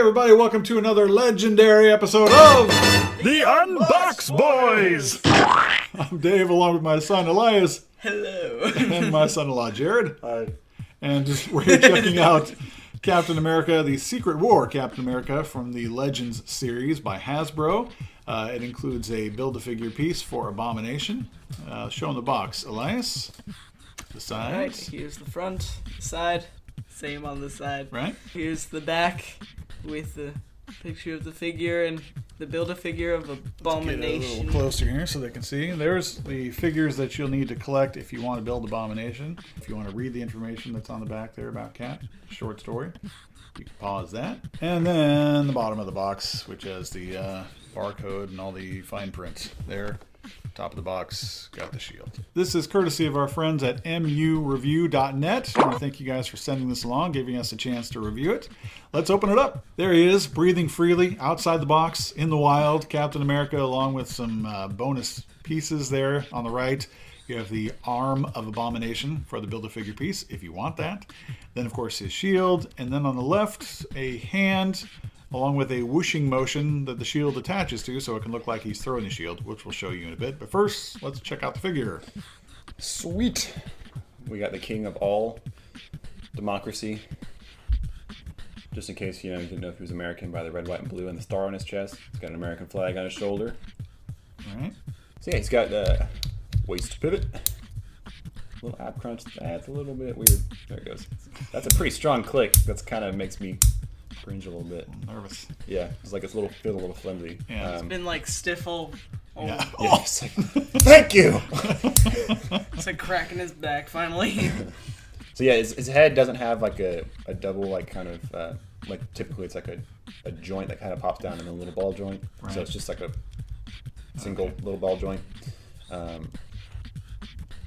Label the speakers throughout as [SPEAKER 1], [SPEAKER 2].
[SPEAKER 1] everybody, welcome to another legendary episode of
[SPEAKER 2] The Unbox Boys!
[SPEAKER 1] I'm Dave, along with my son Elias.
[SPEAKER 3] Hello.
[SPEAKER 1] And my son-in-law Jared.
[SPEAKER 3] Hi.
[SPEAKER 1] And we're here checking out Captain America, the Secret War Captain America from the Legends series by Hasbro. It includes a Build-A-Figure piece for Abomination. Show in the box. Elias, the sides.
[SPEAKER 3] Alright, here's the front, the side, same on the side.
[SPEAKER 1] Right.
[SPEAKER 3] Here's the back with the picture of the figure and the Build-A-Figure of
[SPEAKER 1] Get a
[SPEAKER 3] Abomination.
[SPEAKER 1] little closer here so they can see. There's the figures that you'll need to collect if you want to build Abomination. If you want to read the information that's on the back there about Cap, short story, you can pause that. And then the bottom of the box, which has the barcode and all the fine print there. Top of the box, got the shield. This is courtesy of our friends at mureview.net. I want to thank you guys for sending this along, giving us a chance to review it. Let's open it up. There he is, breathing freely, outside the box, in the wild. Captain America, along with some bonus pieces there on the right. You have the arm of Abomination for the Build-A-Figure piece, if you want that. Then, of course, his shield. And then on the left, a hand, along with a whooshing motion that the shield attaches to, so it can look like he's throwing the shield, which we'll show you in a bit. But first, let's check out the figure.
[SPEAKER 4] Sweet. We got the king of all democracy. Just in case you didn't know if he was American, by the red, white, and blue and the star on his chest. He's got an American flag on his shoulder.
[SPEAKER 1] All right.
[SPEAKER 4] So yeah, he's got the waist pivot. Little ab crunch. That's a little bit weird. There it goes. That's a pretty strong click. That's kind of makes me cringe a little bit.
[SPEAKER 1] I'm nervous.
[SPEAKER 4] Yeah, it's like feels a little flimsy.
[SPEAKER 1] Yeah.
[SPEAKER 3] It's been like stiff all
[SPEAKER 1] Yeah.
[SPEAKER 4] Yeah, it's like, thank you.
[SPEAKER 3] It's like cracking his back finally.
[SPEAKER 4] So yeah, his head doesn't have like a double like kind of like typically it's like a joint that kind of pops down in a little ball joint.
[SPEAKER 1] Right.
[SPEAKER 4] So it's just like a single little ball joint.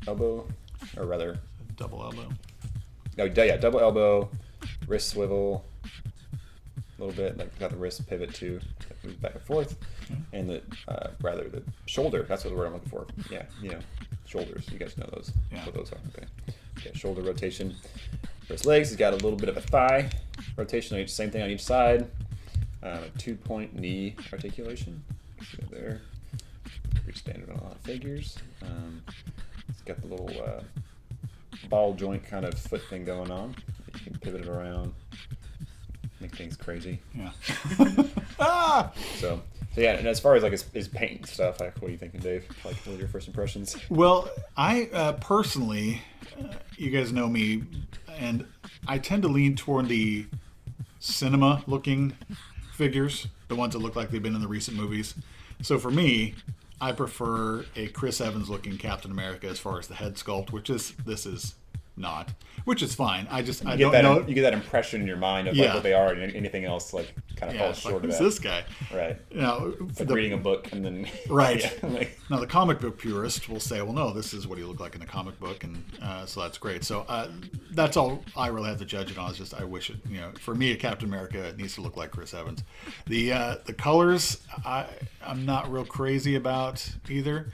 [SPEAKER 4] Elbow, or rather,
[SPEAKER 1] Double elbow.
[SPEAKER 4] double elbow, wrist swivel, a little bit like got the wrist pivot too, that moves back and forth, and the rather the shoulder. That's what the word I'm looking for. Yeah, shoulders. You guys know those.
[SPEAKER 1] Yeah.
[SPEAKER 4] What those are. Okay. Yeah, shoulder rotation. For his legs, he's got a little bit of a thigh rotation on each. Same thing on each side. A 2-point knee articulation. See it there. Pretty standard on a lot of figures. It's got the little ball joint kind of foot thing going on. You can pivot it around, make things crazy.
[SPEAKER 1] Yeah.
[SPEAKER 4] So yeah, and as far as like his paint stuff, like, what are you thinking, Dave? Like, what are your first impressions?
[SPEAKER 1] Well, I personally, you guys know me, and I tend to lean toward the cinema-looking figures, the ones that look like they've been in the recent movies. So for me, I prefer a Chris Evans-looking Captain America as far as the head sculpt, this is not, which is fine. I don't know.
[SPEAKER 4] You get that impression in your mind of like what they are, and anything else like kind of falls short of
[SPEAKER 1] who's
[SPEAKER 4] that.
[SPEAKER 1] this guy?
[SPEAKER 4] Right.
[SPEAKER 1] It's
[SPEAKER 4] like reading a book and then
[SPEAKER 1] right.
[SPEAKER 4] Yeah,
[SPEAKER 1] now the comic book purist will say, well, no, this is what he looked like in the comic book, and so that's great. So that's all I really have to judge it on. Is just I wish it. For me, a Captain America, it needs to look like Chris Evans. The colors, I'm not real crazy about either.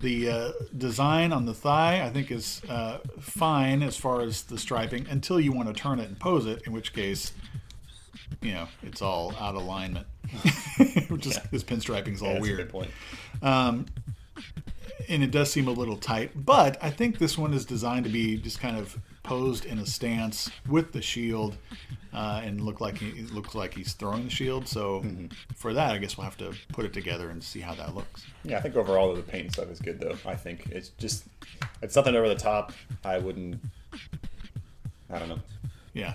[SPEAKER 1] The design on the thigh, I think, is fine as far as the striping until you want to turn it and pose it, in which case, it's all out of alignment. His pinstriping is all
[SPEAKER 4] that's
[SPEAKER 1] weird.
[SPEAKER 4] a good point.
[SPEAKER 1] And it does seem a little tight, but I think this one is designed to be just kind of posed in a stance with the shield and looks like he's throwing the shield. So for that, I guess we'll have to put it together and see how that looks.
[SPEAKER 4] Yeah, I think overall the paint and stuff is good though. I think it's something over the top. I don't know.
[SPEAKER 1] Yeah.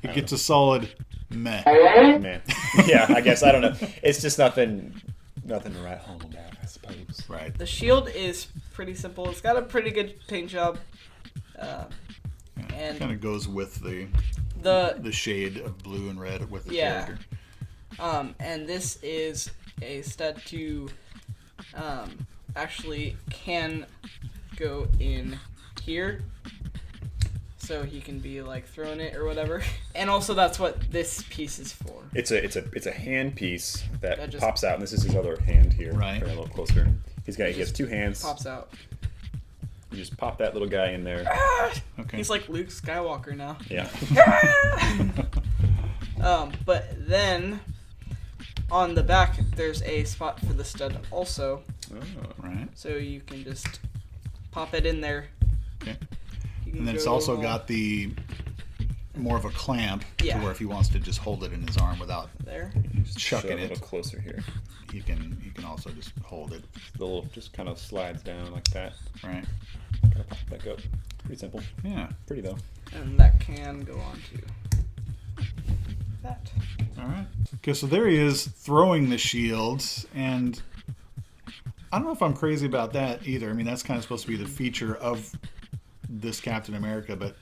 [SPEAKER 1] It gets a solid meh.
[SPEAKER 4] Man. Yeah, I guess I don't know. It's just nothing to write home about, I suppose.
[SPEAKER 1] Right.
[SPEAKER 3] The shield is pretty simple. It's got a pretty good paint job. And
[SPEAKER 1] kind of goes with the shade of blue and red with the character.
[SPEAKER 3] And this is a stud to actually can go in here, so he can be like throwing it or whatever. And also that's what this piece is for.
[SPEAKER 4] It's a hand piece that
[SPEAKER 3] just
[SPEAKER 4] pops out, and this is his other hand here.
[SPEAKER 1] Right.
[SPEAKER 4] A little closer. He has two hands.
[SPEAKER 3] Pops out.
[SPEAKER 4] You just pop that little guy in there.
[SPEAKER 1] Okay.
[SPEAKER 3] He's like Luke Skywalker now.
[SPEAKER 4] Yeah.
[SPEAKER 3] But then on the back, there's a spot for the stud also.
[SPEAKER 4] Oh.
[SPEAKER 1] Right.
[SPEAKER 3] So you can just pop it in there.
[SPEAKER 1] Okay.
[SPEAKER 3] You can
[SPEAKER 1] And then it's
[SPEAKER 3] go
[SPEAKER 1] also
[SPEAKER 3] home
[SPEAKER 1] got the more of a clamp
[SPEAKER 3] Yeah.
[SPEAKER 1] to where if he wants to just hold it in his arm without
[SPEAKER 3] there.
[SPEAKER 4] Just
[SPEAKER 1] chucking
[SPEAKER 4] shove a
[SPEAKER 1] it,
[SPEAKER 4] little closer here.
[SPEAKER 1] he can also just hold it.
[SPEAKER 4] The little just kind of slides down like that.
[SPEAKER 1] Right.
[SPEAKER 4] Kind of pop it back up. Pretty simple.
[SPEAKER 1] Yeah.
[SPEAKER 4] Pretty though.
[SPEAKER 3] And that can go on to that.
[SPEAKER 1] All right. Okay, so there he is throwing the shields, and I don't know if I'm crazy about that either. I mean, that's kind of supposed to be the feature of this Captain America, but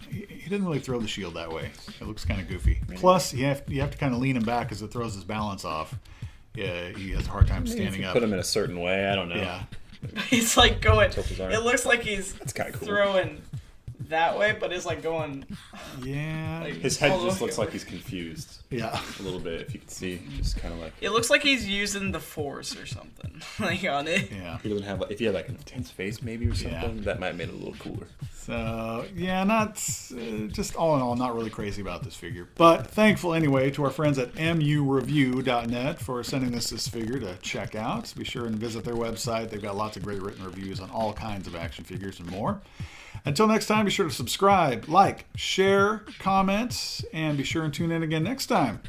[SPEAKER 1] he didn't really throw the shield that way. It looks kind of goofy. Plus, you have to kind of lean him back because it throws his balance off. Yeah, he has a hard time standing up.
[SPEAKER 4] Put him in a certain way. I don't know.
[SPEAKER 1] Yeah.
[SPEAKER 3] He's like going.
[SPEAKER 4] Tilt his arm.
[SPEAKER 3] It looks like he's
[SPEAKER 4] That's kind of cool.
[SPEAKER 3] throwing that way, but it's like going.
[SPEAKER 1] Yeah.
[SPEAKER 3] Like,
[SPEAKER 4] His head
[SPEAKER 3] all
[SPEAKER 4] just
[SPEAKER 3] over.
[SPEAKER 4] looks like he's confused
[SPEAKER 1] Yeah.
[SPEAKER 4] a little bit. If you can see, just kind of like
[SPEAKER 3] It looks like he's using the force or something, like on it.
[SPEAKER 1] Yeah.
[SPEAKER 4] he doesn't have. If he had like an intense face, maybe or something,
[SPEAKER 1] Yeah.
[SPEAKER 4] that might have made it a little cooler.
[SPEAKER 1] So, yeah, not just all in all, not really crazy about this figure. But thankful anyway to our friends at mureview.net for sending us this figure to check out. Be sure and visit their website. They've got lots of great written reviews on all kinds of action figures and more. Until next time, be sure to subscribe, like, share, comment, and be sure and tune in again next time.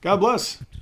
[SPEAKER 1] God bless.